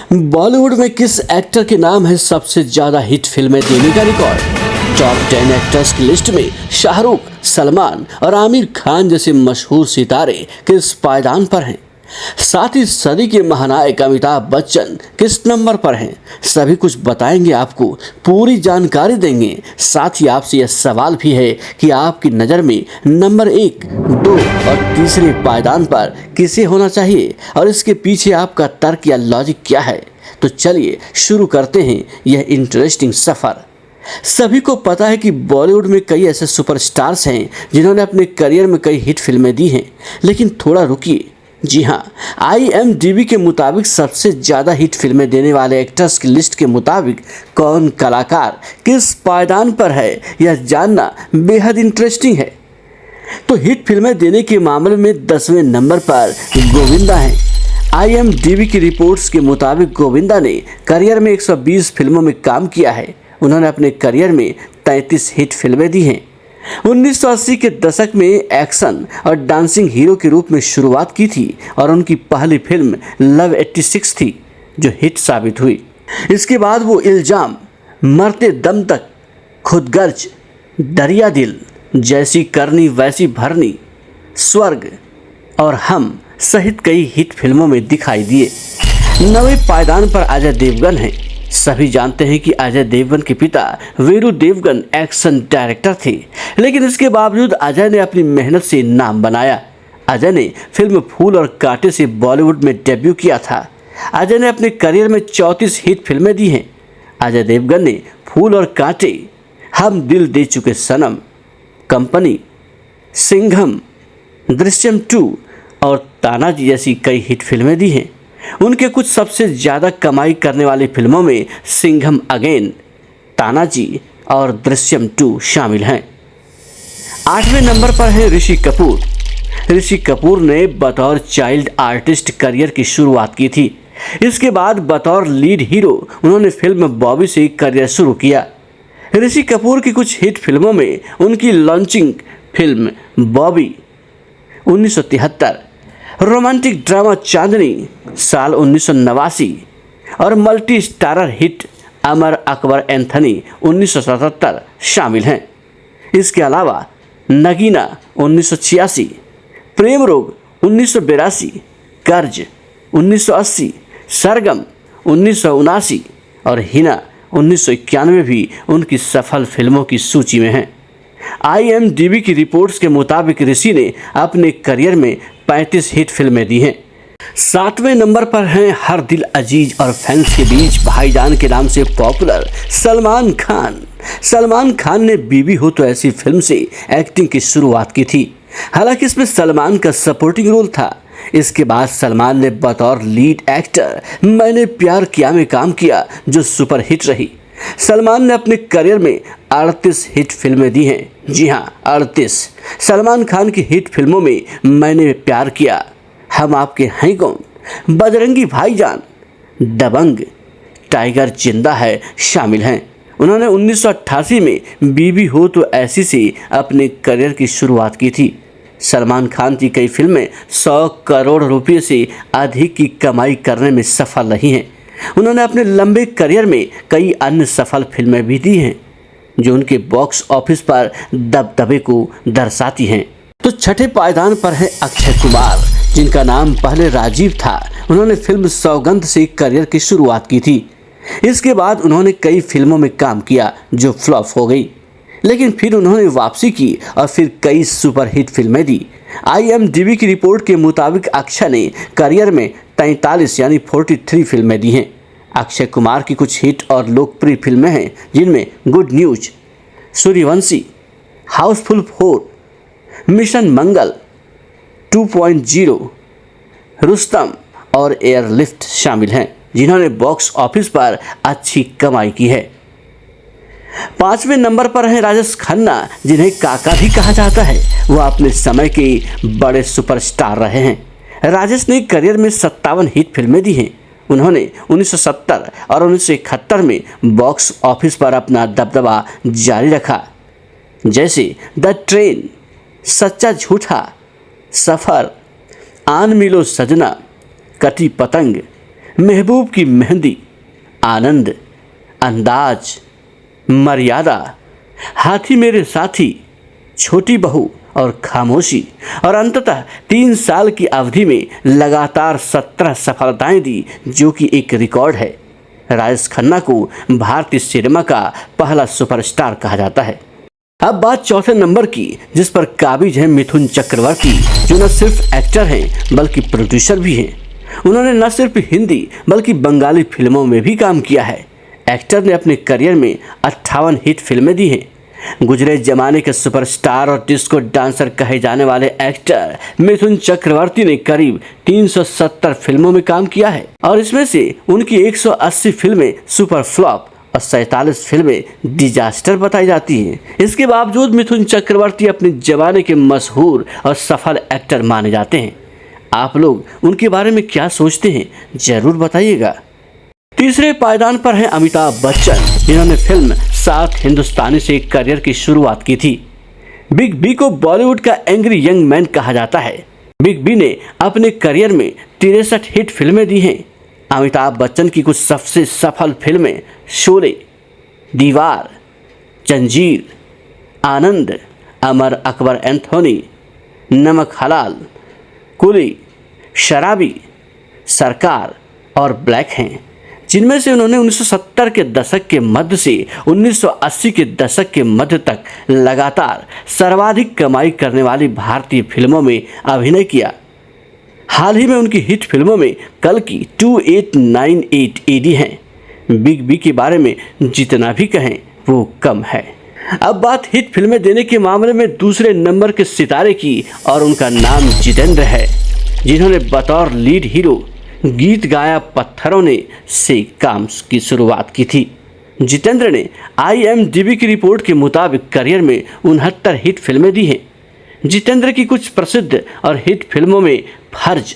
बॉलीवुड में किस एक्टर के नाम है सबसे ज्यादा हिट फिल्में देने का रिकॉर्ड? टॉप 10 एक्टर्स की लिस्ट में शाहरुख, सलमान और आमिर खान जैसे मशहूर सितारे किस पायदान पर हैं? साथ ही सदी के महानायक अमिताभ बच्चन किस नंबर पर हैं? सभी कुछ बताएंगे आपको, पूरी जानकारी देंगे। साथ ही आपसे यह सवाल भी है कि आपकी नज़र में नंबर 1, 2 और तीसरे पायदान पर किसे होना चाहिए और इसके पीछे आपका तर्क या लॉजिक क्या है? तो चलिए शुरू करते हैं यह इंटरेस्टिंग सफ़र। सभी को पता है कि बॉलीवुड में कई ऐसे सुपरस्टार्स हैं जिन्होंने अपने करियर में कई हिट फिल्में दी हैं, लेकिन थोड़ा रुकिए। जी हाँ, IMDb के मुताबिक सबसे ज़्यादा हिट फिल्में देने वाले एक्टर्स की लिस्ट के मुताबिक कौन कलाकार किस पायदान पर है, यह जानना बेहद इंटरेस्टिंग है। तो हिट फिल्में देने के मामले में 10वें नंबर पर गोविंदा हैं। IMDb की रिपोर्ट्स के मुताबिक गोविंदा ने करियर में 120 फिल्मों में काम किया है। उन्होंने अपने करियर में 33 हिट फिल्में दी हैं। 1980 के दशक में एक्शन और डांसिंग हीरो के रूप में शुरुआत की थी और उनकी पहली फिल्म लव 86 थी जो हिट साबित हुई। इसके बाद वो इल्जाम, मरते दम तक, खुदगर्ज, दरिया दिल, जैसी करनी वैसी भरनी, स्वर्ग और हम सहित कई हिट फिल्मों में दिखाई दिए। 9वें पायदान पर अजय देवगन हैं। सभी जानते हैं कि अजय देवगन के पिता वीरू देवगन एक्शन डायरेक्टर थे, लेकिन इसके बावजूद अजय ने अपनी मेहनत से नाम बनाया। अजय ने फिल्म फूल और कांटे से बॉलीवुड में डेब्यू किया था। अजय ने अपने करियर में 34 हिट फिल्में दी हैं। अजय देवगन ने फूल और कांटे, हम दिल दे चुके सनम, कंपनी, सिंघम, दृश्यम 2 और तानाजी जैसी कई हिट फिल्में दी हैं। उनके कुछ सबसे ज़्यादा कमाई करने वाली फिल्मों में सिंघम अगेन, तानाजी और दृश्यम 2 शामिल हैं। 8वें नंबर पर है ऋषि कपूर। ऋषि कपूर ने बतौर चाइल्ड आर्टिस्ट करियर की शुरुआत की थी। इसके बाद बतौर लीड हीरो उन्होंने फिल्म बॉबी से करियर शुरू किया। ऋषि कपूर की कुछ हिट फिल्मों में उनकी launching film Bobby 1973, romantic drama Chandni साल 1989 और multi starrer hit Amar Akbar Anthony 1977 शामिल हैं। इसके अलावा नगीना 1986, प्रेम रोग 1982, कर्ज 1980, सरगम 1979 और हिना 1991 भी उनकी सफल फिल्मों की सूची में हैं। IMDb की रिपोर्ट्स के मुताबिक ऋषि ने अपने करियर में 35 हिट फिल्में दी हैं। 7वें नंबर पर हैं हर दिल अजीज और फैंस के बीच भाईजान के नाम से पॉपुलर सलमान खान। सलमान खान ने बीबी हो तो ऐसी फिल्म से एक्टिंग की शुरुआत की थी। हालांकि इसमें सलमान का सपोर्टिंग रोल था। इसके बाद सलमान ने बतौर लीड एक्टर मैंने प्यार किया में काम किया जो सुपर हिट रही। सलमान ने अपने करियर में 38 हिट फिल्में दी हैं। जी हाँ, 38। सलमान खान की हिट फिल्मों में मैंने प्यार किया, हम आपके हैं कौन, बजरंगी भाईजान, दबंग, टाइगर जिंदा है शामिल हैं। उन्होंने 1988 में बीबी हो तो ऐसी से अपने करियर की शुरुआत की थी। सलमान खान की कई फिल्में 100 करोड़ रुपये से अधिक की कमाई करने में सफल रही हैं। उन्होंने अपने लंबे करियर में कई अन्य सफल फिल्में भी दी हैं जो उनके बॉक्स ऑफिस पर दबदबे को दर्शाती हैं। तो छठे पायदान पर है अक्षय कुमार, जिनका नाम पहले राजीव था। उन्होंने फिल्म सौगंध से करियर की शुरुआत की थी। इसके बाद उन्होंने कई फिल्मों में काम किया जो फ्लॉप हो गई, लेकिन फिर उन्होंने वापसी की और फिर कई सुपरहिट फिल्में दी। IMDb की रिपोर्ट के मुताबिक अक्षय ने करियर में 43 यानी 43 फिल्में दी हैं। अक्षय कुमार की कुछ हिट और लोकप्रिय फिल्में हैं जिनमें good news, Sooryavanshi, housefull 4, mission Mangal, 2.0, Rustom और एयरलिफ्ट शामिल हैं, जिन्होंने बॉक्स ऑफिस पर अच्छी कमाई की है। 5वें नंबर पर हैं राजेश खन्ना, जिन्हें काका भी कहा जाता है। वह अपने समय के बड़े सुपरस्टार रहे हैं। राजेश ने करियर में 57 हिट फिल्में दी हैं। उन्होंने 1970 और 1971 में बॉक्स ऑफिस पर अपना दबदबा जारी रखा, जैसे द ट्रेन, सच्चा झूठा, सफ़र, आन मिलो सजना, कटी पतंग, महबूब की मेहंदी, आनंद, अंदाज, मर्यादा, हाथी मेरे साथी, छोटी बहू और खामोशी, और अंततः 3 साल की अवधि में लगातार 17 सफलताएं दी, जो कि एक रिकॉर्ड है। राजेश खन्ना को भारतीय सिनेमा का पहला सुपरस्टार कहा जाता है। अब बात चौथे नंबर की, जिस पर काबिज हैं मिथुन चक्रवर्ती, जो न सिर्फ एक्टर हैं बल्कि प्रोड्यूसर भी हैं। उन्होंने न सिर्फ हिंदी बल्कि बंगाली फिल्मों में भी काम किया है। एक्टर ने अपने करियर में 58 हिट फिल्में दी हैं। गुजरे जमाने के सुपरस्टार और डिस्को डांसर कहे जाने वाले एक्टर मिथुन चक्रवर्ती ने करीब 370 फिल्मों में काम किया है, और इसमें से उनकी 180 फिल्में सुपर फ्लॉप और 47 फिल्में डिजास्टर बताई जाती हैं। इसके बावजूद मिथुन चक्रवर्ती अपने जमाने के मशहूर और सफल एक्टर माने जाते हैं। आप लोग उनके बारे में क्या सोचते हैं, जरूर बताइएगा। तीसरे पायदान पर हैं अमिताभ बच्चन, जिन्होंने फिल्म साथ हिंदुस्तानी से करियर की शुरुआत की थी। बिग बी को बॉलीवुड का एंग्री यंग मैन कहा जाता है। बिग बी ने अपने करियर में 63 हिट फिल्में दी हैं। अमिताभ बच्चन की कुछ सबसे सफल फिल्में शोले, दीवार, जंजीर, आनंद, अमर अकबर एंथोनी, नमक हलाल, कुली, शराबी, सरकार और ब्लैक हैं, जिनमें से उन्होंने 1970 के दशक के मध्य से 1980 के दशक के मध्य तक लगातार सर्वाधिक कमाई करने वाली भारतीय फिल्मों में अभिनय किया। हाल ही में उनकी हिट फिल्मों में कल की 2898 AD हैं। बिग बी के बारे में जितना भी कहें वो कम है। अब बात हिट फिल्में देने के मामले में दूसरे नंबर के सितारे की, और उनका नाम जितेंद्र है, जिन्होंने बतौर लीड हीरो गीत गाया पत्थरों ने से काम की शुरुआत की थी। जितेंद्र ने IMDb की रिपोर्ट के मुताबिक करियर में 69 हिट फिल्में दी हैं। जितेंद्र की कुछ प्रसिद्ध और हिट फिल्मों में फर्ज,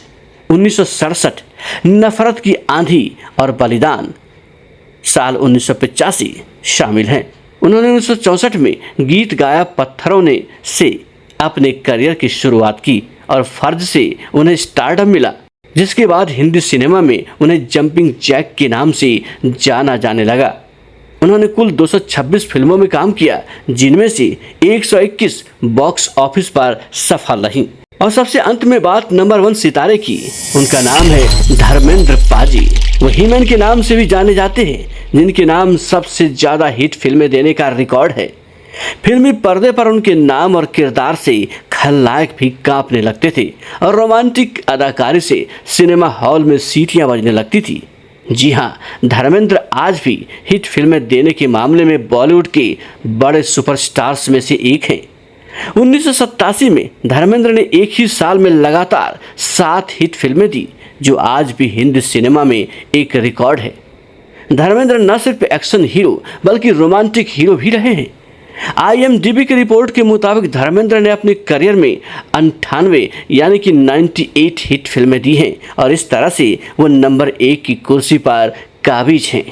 1967, नफरत की आंधी और बलिदान साल 1985 शामिल हैं। उन्होंने 1964 में गीत गाया पत्थरों ने से अपने करियर की शुरुआत की, और फर्ज से उन्हें स्टारडम मिला, जिसके बाद हिंदी सिनेमा में उन्हें जंपिंग जैक के नाम से जाना जाने लगा। उन्होंने कुल 226 फिल्मों में काम किया, जिनमें से 121 बॉक्स ऑफिस पर सफल रहीं। और सबसे अंत में बात नंबर 1 सितारे की। उनका नाम है धर्मेंद्र पाजी। वो हीमैन के नाम से भी जाने जाते हैं, जिनके नाम सबसे ज़्यादा हिट फिल्में देने का रिकॉर्ड है। फिल्मी पर्दे पर उनके नाम और किरदार से खलनायक भी कांपने लगते थे, और रोमांटिक अदाकारी से सिनेमा हॉल में सीटियां बजने लगती थी। जी हाँ, धर्मेंद्र आज भी हिट फिल्में देने के मामले में बॉलीवुड के बड़े सुपरस्टार्स में से एक हैं। 1987 में धर्मेंद्र ने एक ही साल में लगातार 7 हिट फिल्में दी, जो आज भी हिंदी सिनेमा में एक रिकॉर्ड है। धर्मेंद्र न सिर्फ एक्शन हीरो बल्कि रोमांटिक हीरो भी रहे हैं। IMDb की रिपोर्ट के मुताबिक धर्मेंद्र ने अपने करियर में 98 यानी कि 98 हिट फिल्में दी हैं, और इस तरह से वो नंबर 1 की कुर्सी पर काबिज हैं।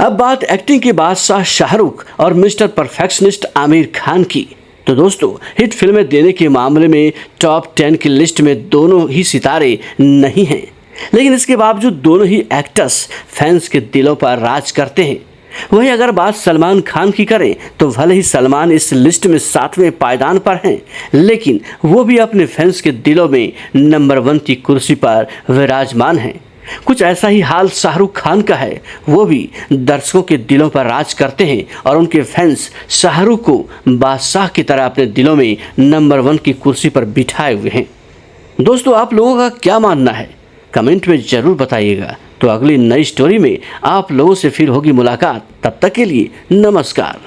अब बात एक्टिंग के बादशाह शाहरुख और मिस्टर परफेक्शनिस्ट आमिर खान की। तो दोस्तों, हिट फिल्में देने के मामले में टॉप 10 की लिस्ट में दोनों ही सितारे नहीं हैं, लेकिन इसके बावजूद दोनों ही एक्टर्स फैंस के दिलों पर राज करते हैं। वहीं अगर बात सलमान खान की करें तो भले ही सलमान इस लिस्ट में 7वें पायदान पर हैं, लेकिन वो भी अपने फैंस के दिलों में नंबर 1 की कुर्सी पर विराजमान हैं। कुछ ऐसा ही हाल शाहरुख खान का है। वो भी दर्शकों के दिलों पर राज करते हैं, और उनके फैंस शाहरुख को बादशाह की तरह अपने दिलों में नंबर 1 की कुर्सी पर बिठाए हुए हैं। दोस्तों, आप लोगों का क्या मानना है, कमेंट में ज़रूर बताइएगा। तो अगली नई स्टोरी में आप लोगों से फिर होगी मुलाकात। तब तक के लिए नमस्कार।